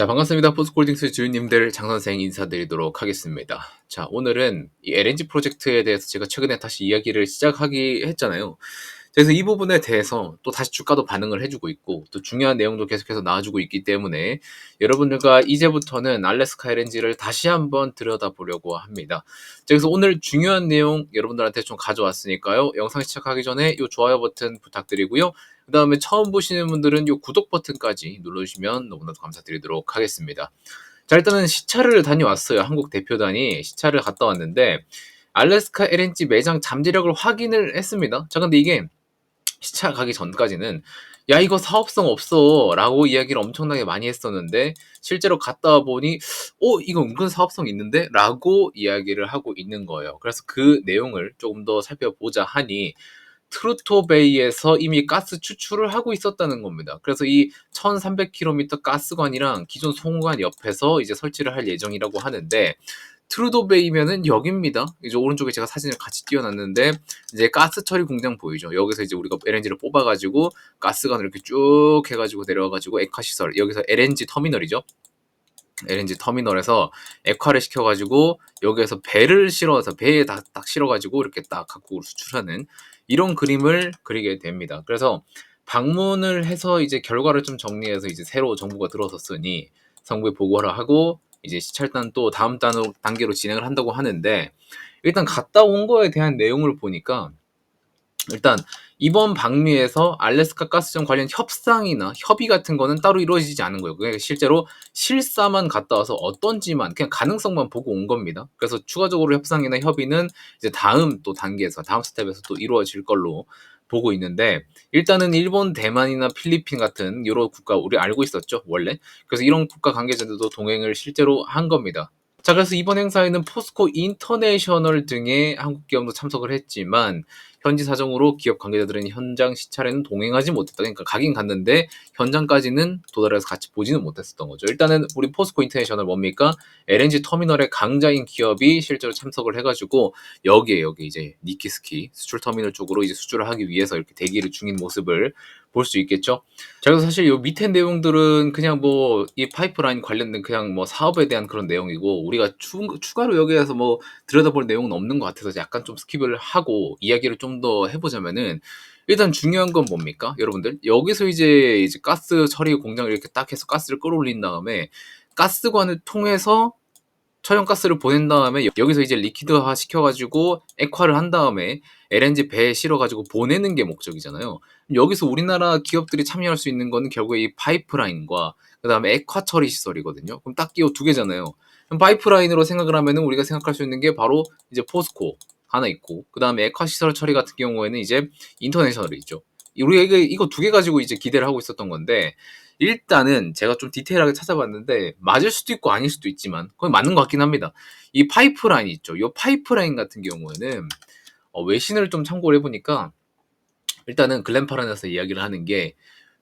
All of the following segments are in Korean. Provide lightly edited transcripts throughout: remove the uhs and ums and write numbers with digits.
자, 반갑습니다. 포스코홀딩스 주주님들 장선생 인사드리도록 하겠습니다. 자, 오늘은 이 LNG 프로젝트에 대해서 제가 최근에 다시 이야기를 시작하기 했잖아요. 그래서 이 부분에 대해서 또 다시 주가도 반응을 해주고 있고 또 중요한 내용도 계속해서 나와주고 있기 때문에 여러분들과 이제부터는 알래스카 LNG를 다시 한번 들여다보려고 합니다. 자, 그래서 오늘 중요한 내용 여러분들한테 좀 가져왔으니까요. 영상 시작하기 전에 이 좋아요 버튼 부탁드리고요. 그 다음에 처음 보시는 분들은 이 구독 버튼까지 눌러주시면 너무나도 감사드리도록 하겠습니다. 자, 일단은 시차를 다녀왔어요. 한국 대표단이 시차를 갔다 왔는데 알래스카 LNG 매장 잠재력을 확인을 했습니다. 자, 근데 이게 시차 가기 전까지는 야, 이거 사업성 없어 라고 이야기를 엄청나게 많이 했었는데 실제로 갔다 와 보니 이거 은근 사업성 있는데 라고 이야기를 하고 있는 거예요. 그래서 그 내용을 조금 더 살펴보자 하니 트루토베이에서 이미 가스 추출을 하고 있었다는 겁니다. 그래서 이 1300km 가스관이랑 기존 송관 옆에서 이제 설치를 할 예정이라고 하는데 트루도베이면은 여기입니다. 이제 오른쪽에 제가 사진을 같이 띄워놨는데 이제 가스 처리 공장 보이죠. 여기서 이제 우리가 LNG를 뽑아가지고 가스관을 이렇게 쭉 해가지고 내려와가지고 액화 시설, 여기서 LNG 터미널이죠. LNG 터미널에서 액화를 시켜가지고 여기에서 배를 실어서 배에 딱 실어가지고 이렇게 딱 각국으로 수출하는 이런 그림을 그리게 됩니다. 그래서 방문을 해서 이제 결과를 좀 정리해서 이제 새로 정부가 들어섰으니 정부에 보고를 하고 이제 시찰단 또 다음 단계로 진행을 한다고 하는데 일단 갔다 온 거에 대한 내용을 보니까 일단 이번 방미에서 알래스카 가스전 관련 협상이나 협의 같은 거는 따로 이루어지지 않은 거예요. 그냥 실제로 실사만 갔다 와서 어떤지만 그냥 가능성만 보고 온 겁니다. 그래서 추가적으로 협상이나 협의는 이제 다음 또 단계에서 다음 스텝에서 또 이루어질 걸로 보고 있는데 일단은 일본, 대만이나 필리핀 같은 여러 국가 우리 알고 있었죠 원래. 그래서 이런 국가 관계자들도 동행을 실제로 한 겁니다. 자, 그래서 이번 행사에는 포스코 인터내셔널 등의 한국 기업도 참석을 했지만 현지 사정으로 기업 관계자들은 현장 시찰에는 동행하지 못했다. 그러니까 가긴 갔는데 현장까지는 도달해서 같이 보지는 못했었던 거죠. 일단은 우리 포스코 인터내셔널 뭡니까? LNG 터미널의 강자인 기업이 실제로 참석을 해가지고 여기 이제 니키스키 수출 터미널 쪽으로 이제 수출을 하기 위해서 이렇게 대기를 중인 모습을 볼 수 있겠죠. 자, 그래서 사실 요 밑에 내용들은 그냥 뭐 이 파이프라인 관련된 그냥 뭐 사업에 대한 그런 내용이고 우리가 추가로 여기에서 뭐 들여다볼 내용은 없는 것 같아서 약간 좀 스킵을 하고 이야기를 좀 더 해보자면은 일단 중요한 건 뭡니까? 여러분들 여기서 이제 가스 처리 공장을 이렇게 딱 해서 가스를 끌어올린 다음에 가스관을 통해서 처형가스를 보낸 다음에 여기서 이제 리퀴드화 시켜가지고 액화를 한 다음에 LNG 배에 실어가지고 보내는 게 목적이잖아요. 여기서 우리나라 기업들이 참여할 수 있는 거는 결국에 이 파이프라인과 그 다음에 액화 처리 시설이거든요. 그럼 딱 끼워 두 개잖아요. 그럼 파이프라인으로 생각을 하면은 우리가 생각할 수 있는 게 바로 이제 포스코 하나 있고 그 다음에 액화 시설 처리 같은 경우에는 이제 인터내셔널이 있죠. 우리가 이거 두 개 가지고 이제 기대를 하고 있었던 건데 일단은 제가 좀 디테일하게 찾아봤는데 맞을 수도 있고 아닐 수도 있지만 거의 맞는 것 같긴 합니다. 이 파이프라인 있죠. 이 파이프라인 같은 경우에는 외신을 좀 참고를 해보니까 일단은 글렌파란에서 이야기를 하는 게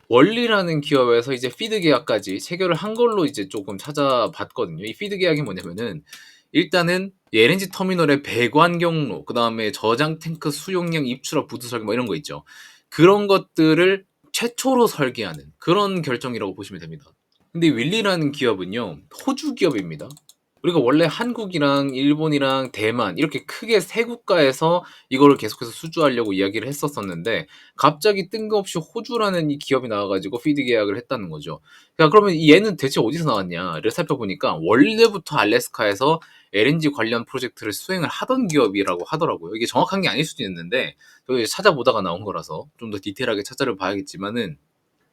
원리라는 기업에서 이제 피드 계약까지 체결을 한 걸로 이제 조금 찾아봤거든요. 이 피드 계약이 뭐냐면은 일단은 LNG 터미널의 배관 경로, 그 다음에 저장 탱크 수용량 입출하 부두 설계 뭐 이런 거 있죠. 그런 것들을 최초로 설계하는 그런 결정이라고 보시면 됩니다. 근데 윌리라는 기업은요, 호주 기업입니다. 우리가 원래 한국이랑 일본이랑 대만 이렇게 크게 세 국가에서 이거를 계속해서 수주하려고 이야기를 했었었는데 갑자기 뜬금없이 호주라는 이 기업이 나와가지고 피드 계약을 했다는 거죠. 야, 그러면 얘는 대체 어디서 나왔냐를 살펴보니까 원래부터 알래스카에서 LNG 관련 프로젝트를 수행을 하던 기업이라고 하더라고요. 이게 정확한 게 아닐 수도 있는데 저희 찾아보다가 나온 거라서 좀 더 디테일하게 찾아를 봐야겠지만은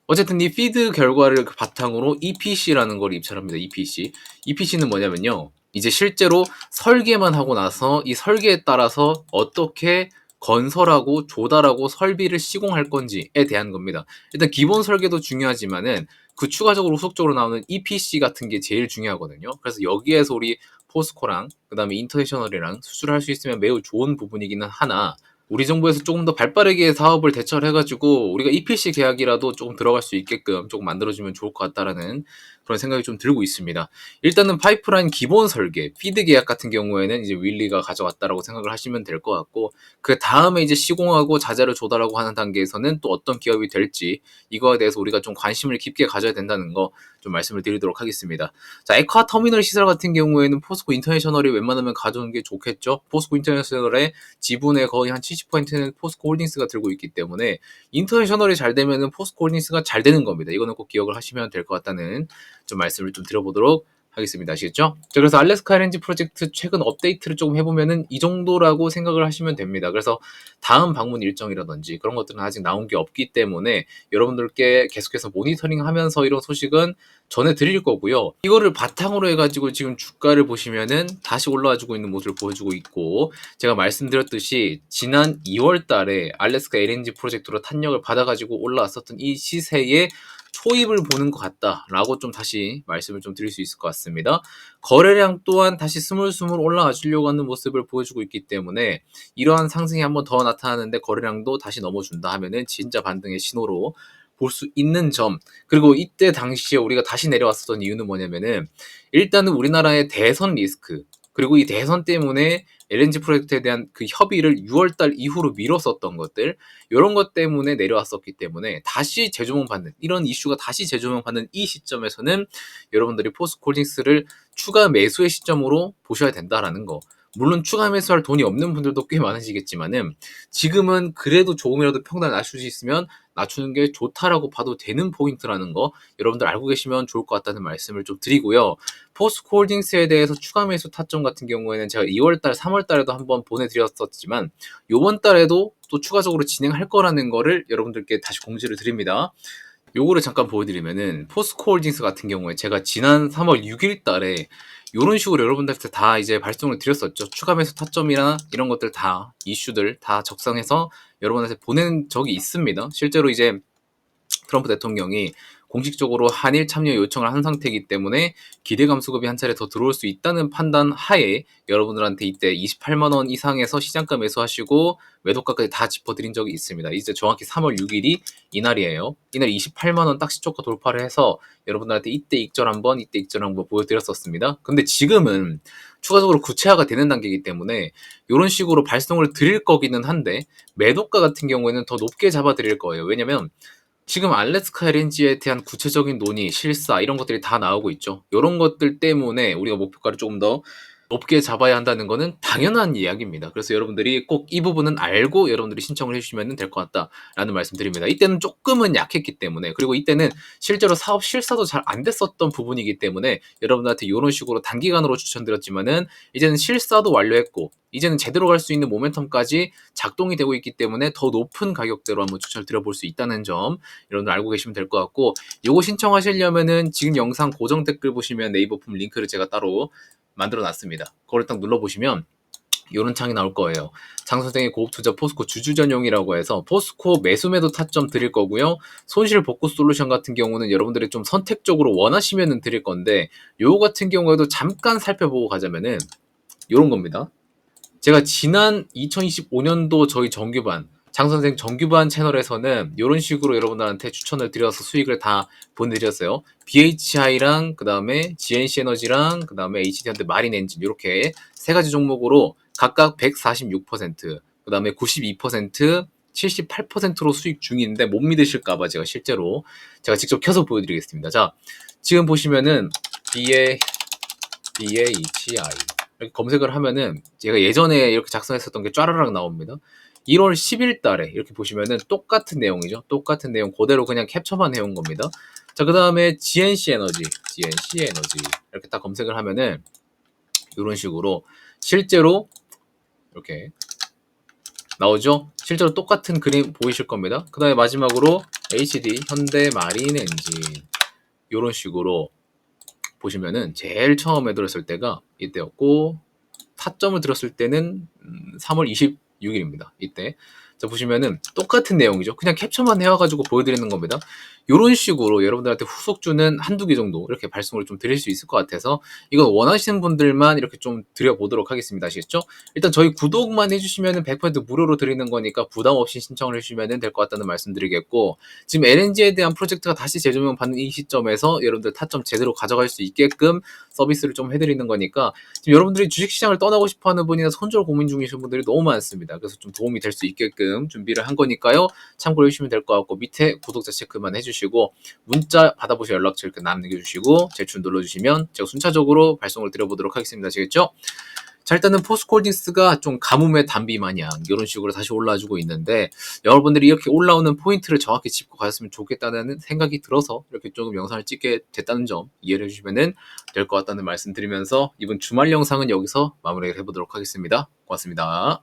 어쨌든 이 피드 결과를 바탕으로 EPC라는 걸 입찰합니다. EPC. EPC는 뭐냐면요. 이제 실제로 설계만 하고 나서 이 설계에 따라서 어떻게 건설하고 조달하고 설비를 시공할 건지에 대한 겁니다. 일단 기본 설계도 중요하지만은 그 추가적으로 후속적으로 나오는 EPC 같은 게 제일 중요하거든요. 그래서 여기에서 우리 포스코랑 그다음에 인터내셔널이랑 수출을 할 수 있으면 매우 좋은 부분이기는 하나 우리 정부에서 조금 더 발빠르게 사업을 대처를 해가지고 우리가 EPC 계약이라도 조금 들어갈 수 있게끔 조금 만들어주면 좋을 것 같다라는 그런 생각이 좀 들고 있습니다. 일단은 파이프라인 기본 설계, 피드 계약 같은 경우에는 이제 윌리가 가져왔다라고 생각을 하시면 될 것 같고, 그 다음에 이제 시공하고 자재를 조달하고 하는 단계에서는 또 어떤 기업이 될지 이거에 대해서 우리가 좀 관심을 깊게 가져야 된다는 거 좀 말씀을 드리도록 하겠습니다. 자, 액화 터미널 시설 같은 경우에는 포스코 인터내셔널이 웬만하면 가져오는 게 좋겠죠. 포스코 인터내셔널의 지분의 거의 한 70%는 포스코 홀딩스가 들고 있기 때문에 인터내셔널이 잘 되면은 포스코 홀딩스가 잘 되는 겁니다. 이거는 꼭 기억을 하시면 될 것 같다는 좀 말씀을 좀 드려보도록 하겠습니다. 아시겠죠? 자, 그래서 알래스카 LNG 프로젝트 최근 업데이트를 조금 해보면은 이 정도라고 생각을 하시면 됩니다. 그래서 다음 방문 일정이라든지 그런 것들은 아직 나온 게 없기 때문에 여러분들께 계속해서 모니터링 하면서 이런 소식은 전해드릴 거고요. 이거를 바탕으로 해가지고 지금 주가를 보시면은 다시 올라와주고 있는 모습을 보여주고 있고, 제가 말씀드렸듯이 지난 2월 달에 알래스카 LNG 프로젝트로 탄력을 받아가지고 올라왔었던 이 시세에 초입을 보는 것 같다라고 좀 다시 말씀을 좀 드릴 수 있을 것 같습니다. 거래량 또한 다시 스물스물 올라와 주려고 하는 모습을 보여주고 있기 때문에 이러한 상승이 한번 더 나타나는데 거래량도 다시 넘어준다 하면은 진짜 반등의 신호로 볼 수 있는 점. 그리고 이때 당시에 우리가 다시 내려왔었던 이유는 뭐냐면은 일단은 우리나라의 대선 리스크, 그리고 이 대선 때문에 LNG 프로젝트에 대한 그 협의를 6월달 이후로 미뤘었던 것들, 이런 것 때문에 내려왔었기 때문에 다시 재조명받는, 이런 이슈가 다시 재조명받는 이 시점에서는 여러분들이 포스코홀딩스를 추가 매수의 시점으로 보셔야 된다라는 거. 물론 추가 매수할 돈이 없는 분들도 꽤 많으시겠지만은 지금은 그래도 조금이라도 평단 낮출 수 있으면 낮추는 게 좋다라고 봐도 되는 포인트라는 거 여러분들 알고 계시면 좋을 것 같다는 말씀을 좀 드리고요. 포스코홀딩스에 대해서 추가 매수 타점 같은 경우에는 제가 2월달, 3월달에도 한번 보내드렸었지만 이번 달에도 또 추가적으로 진행할 거라는 거를 여러분들께 다시 공지를 드립니다. 요거를 잠깐 보여드리면은 포스코홀딩스 같은 경우에 제가 지난 3월 6일 달에 이런 식으로 여러분들한테 다 이제 발송을 드렸었죠. 추가 매수 타점이나 이런 것들 다 이슈들 다 적성해서 여러분한테 보낸 적이 있습니다. 실제로 이제 트럼프 대통령이 공식적으로 한일 참여 요청을 한 상태이기 때문에 기대감 수급이 한 차례 더 들어올 수 있다는 판단 하에 여러분들한테 이때 28만 원 이상에서 시장가 매수하시고 매도가까지 다 짚어드린 적이 있습니다. 이제 정확히 3월 6일이 이날이에요. 이날 28만 원 딱 시초가 돌파를 해서 여러분들한테 이때 익절 한번, 이때 익절 한번 보여드렸었습니다. 근데 지금은 추가적으로 구체화가 되는 단계이기 때문에 이런 식으로 발송을 드릴 거기는 한데 매도가 같은 경우에는 더 높게 잡아드릴 거예요. 왜냐면 지금 알래스카 LNG에 대한 구체적인 논의, 실사 이런 것들이 다 나오고 있죠. 이런 것들 때문에 우리가 목표가를 조금 더 높게 잡아야 한다는 거는 당연한 이야기입니다. 그래서 여러분들이 꼭 이 부분은 알고 여러분들이 신청을 해주시면 될 것 같다라는 말씀드립니다. 이때는 조금은 약했기 때문에, 그리고 이때는 실제로 사업 실사도 잘 안 됐었던 부분이기 때문에 여러분들한테 이런 식으로 단기간으로 추천드렸지만은 이제는 실사도 완료했고 이제는 제대로 갈 수 있는 모멘텀까지 작동이 되고 있기 때문에 더 높은 가격대로 한번 추천을 드려볼 수 있다는 점 여러분들 알고 계시면 될 것 같고, 요거 신청하시려면은 지금 영상 고정 댓글 보시면 네이버 품 링크를 제가 따로 만들어 놨습니다. 그걸 딱 눌러보시면 이런 창이 나올 거예요. 장 선생의 고급 투자 포스코 주주 전용이라고 해서 포스코 매수 매도 타점 드릴 거고요. 손실 복구 솔루션 같은 경우는 여러분들이 좀 선택적으로 원하시면 드릴 건데, 요거 같은 경우에도 잠깐 살펴보고 가자면은 요런 겁니다. 제가 지난 2025년도 저희 정규반 장선생 정규반 채널에서는 이런 식으로 여러분들한테 추천을 드려서 수익을 다 보내드렸어요. BHI랑 그 다음에 GNC 에너지랑 그 다음에 HD현대 마린 엔진 이렇게 세 가지 종목으로 각각 146%, 그 다음에 92%, 78%로 수익 중인데 못 믿으실까봐 제가 실제로 제가 직접 켜서 보여드리겠습니다. 자, 지금 보시면은 BHI 이렇게 검색을 하면은 제가 예전에 이렇게 작성했었던 게 쫘라락 나옵니다. 1월 10일 달에 이렇게 보시면은 똑같은 내용이죠. 똑같은 내용 그대로 그냥 캡처만 해온 겁니다. 자, 그 다음에 GNC 에너지 이렇게 딱 검색을 하면은 이런 식으로 실제로 이렇게 나오죠. 실제로 똑같은 그림 보이실 겁니다. 그 다음에 마지막으로 HD 현대 마린 엔진 이런 식으로 보시면은 제일 처음에 들었을 때가 이때였고 타점을 들었을 때는 3월 26일입니다. 이때 자, 보시면은 똑같은 내용이죠. 그냥 캡처만 해와가지고 보여드리는 겁니다. 이런 식으로 여러분들한테 후속 주는 한두 개 정도 이렇게 발송을 좀 드릴 수 있을 것 같아서 이건 원하시는 분들만 이렇게 좀 드려보도록 하겠습니다. 아시겠죠? 일단 저희 구독만 해주시면 100% 무료로 드리는 거니까 부담 없이 신청을 해주시면 될 것 같다는 말씀드리겠고, 지금 LNG에 대한 프로젝트가 다시 재조명 받는 이 시점에서 여러분들 타점 제대로 가져갈 수 있게끔 서비스를 좀 해드리는 거니까, 지금 여러분들이 주식시장을 떠나고 싶어하는 분이나 손절 고민 중이신 분들이 너무 많습니다. 그래서 좀 도움이 될 수 있게끔 준비를 한 거니까요. 참고해 주시면 될 것 같고, 밑에 구독자 체크만 해주시고 문자 받아보실 연락처 이렇게 남겨주시고 제출 눌러주시면 제가 순차적으로 발송을 드려보도록 하겠습니다. 아시겠죠? 자, 일단은 포스코홀딩스가 좀 가뭄의 단비 마냥 이런 식으로 다시 올라와주고 있는데, 여러분들이 이렇게 올라오는 포인트를 정확히 짚고 가셨으면 좋겠다는 생각이 들어서 이렇게 조금 영상을 찍게 됐다는 점 이해를 해주시면 될 것 같다는 말씀 드리면서 이번 주말 영상은 여기서 마무리를 해보도록 하겠습니다. 고맙습니다.